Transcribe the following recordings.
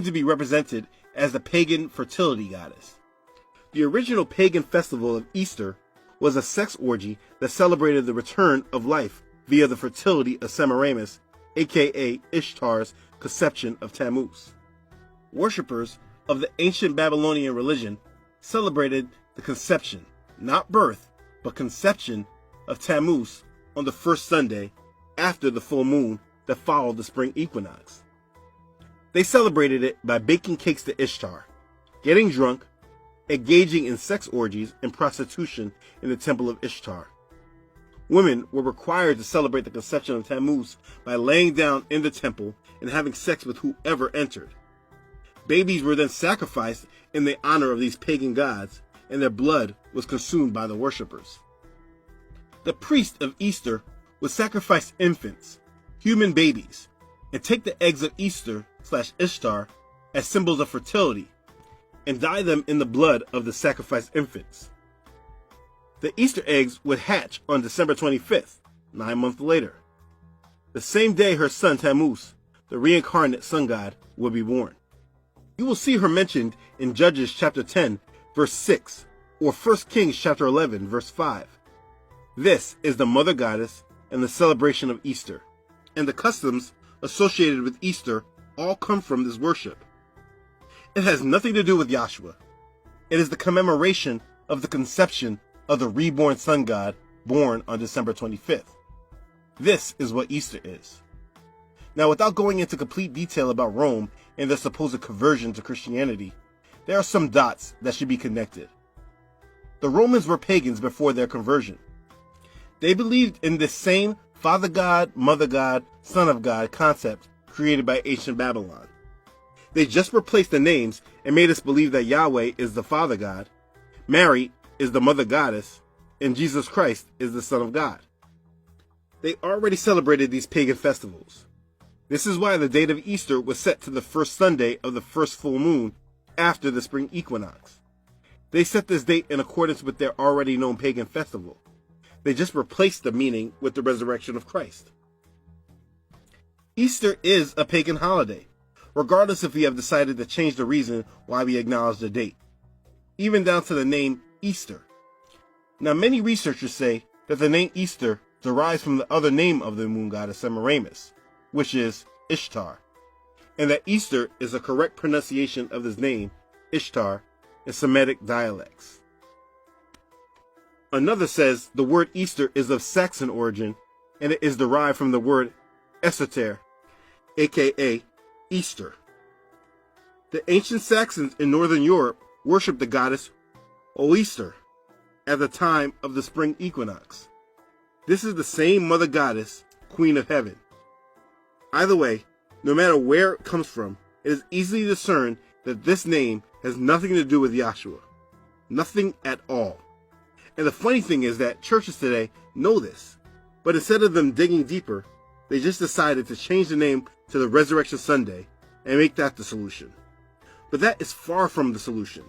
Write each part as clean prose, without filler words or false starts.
to be represented as the pagan fertility goddess. The original pagan festival of Easter was a sex orgy that celebrated the return of life via the fertility of Semiramis, aka Ishtar's conception of Tammuz. Worshippers of the ancient Babylonian religion celebrated the conception, not birth, but conception of Tammuz on the first Sunday after the full moon that followed the spring equinox. They celebrated it by baking cakes to Ishtar, getting drunk, engaging in sex orgies and prostitution in the temple of Ishtar. Women were required to celebrate the conception of Tammuz by laying down in the temple and having sex with whoever entered. Babies were then sacrificed in the honor of these pagan gods, and their blood was consumed by the worshippers. The priest of Easter would sacrifice infants, human babies, and take the eggs of Easter/Ishtar as symbols of fertility and dye them in the blood of the sacrificed infants. The Easter eggs would hatch on December 25th, 9 months later. The same day her son Tammuz, the reincarnate sun god, would be born. You will see her mentioned in Judges chapter 10, verse 6, or 1 Kings chapter 11, verse 5. This is the mother goddess and the celebration of Easter, and the customs associated with Easter all come from this worship. It has nothing to do with Yahshua. It is the commemoration of the conception of the reborn sun god born on December 25th. This is what Easter is. Now, without going into complete detail about Rome and their supposed conversion to Christianity, there are some dots that should be connected. The Romans were pagans before their conversion. They believed in this same Father God, Mother God, Son of God concept created by ancient Babylon. They just replaced the names and made us believe that Yahweh is the Father God, Mary is the Mother Goddess, and Jesus Christ is the Son of God. They already celebrated these pagan festivals. This is why the date of Easter was set to the first Sunday of the first full moon after the spring equinox. They set this date in accordance with their already known pagan festival. They just replaced the meaning with the resurrection of Christ. Easter is a pagan holiday, regardless if we have decided to change the reason why we acknowledge the date, even down to the name Easter. Now, many researchers say that the name Easter derives from the other name of the moon goddess Semiramis, which is Ishtar, and that Easter is a correct pronunciation of this name, Ishtar, in Semitic dialects. Another says the word Easter is of Saxon origin, and it is derived from the word Esoter, aka Easter. The ancient Saxons in northern Europe worshipped the goddess Oeaster at the time of the spring equinox. This is the same mother goddess, Queen of Heaven. Either way, no matter where it comes from, it is easily discerned that this name has nothing to do with Yahshua. Nothing at all. And the funny thing is that churches today know this, but instead of them digging deeper, they just decided to change the name to the Resurrection Sunday and make that the solution. But that is far from the solution.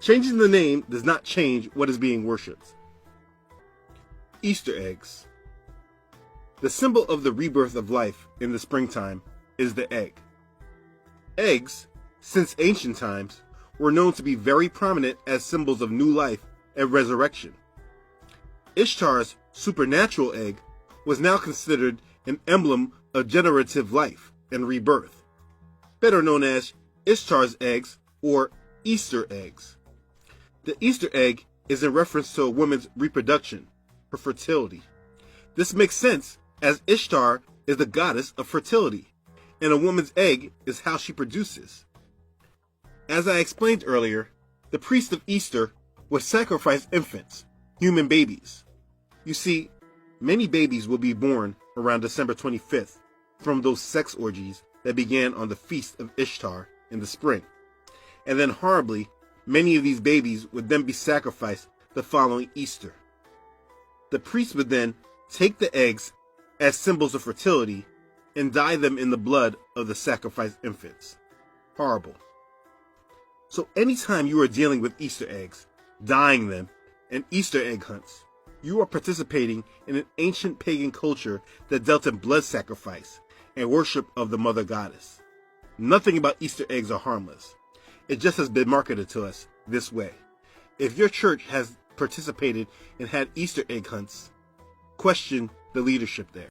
Changing the name does not change what is being worshipped. Easter eggs. The symbol of the rebirth of life in the springtime is the egg. Eggs, since ancient times, were known to be very prominent as symbols of new life and resurrection. Ishtar's supernatural egg was now considered an emblem of generative life and rebirth, better known as Ishtar's eggs or Easter eggs. The Easter egg is in reference to a woman's reproduction, her fertility. This makes sense as Ishtar is the goddess of fertility, and a woman's egg is how she produces. As I explained earlier, the priest of Easter would sacrifice infants, human babies. You see, many babies will be born around December 25th from those sex orgies that began on the feast of Ishtar in the spring. And then horribly, many of these babies would then be sacrificed the following Easter. The priest would then take the eggs as symbols of fertility and dye them in the blood of the sacrificed infants. Horrible. So anytime you are dealing with Easter eggs, dyeing them, and Easter egg hunts, you are participating in an ancient pagan culture that dealt in blood sacrifice and worship of the mother goddess. Nothing about Easter eggs are harmless. It just has been marketed to us this way. If your church has participated and had Easter egg hunts, question the leadership there.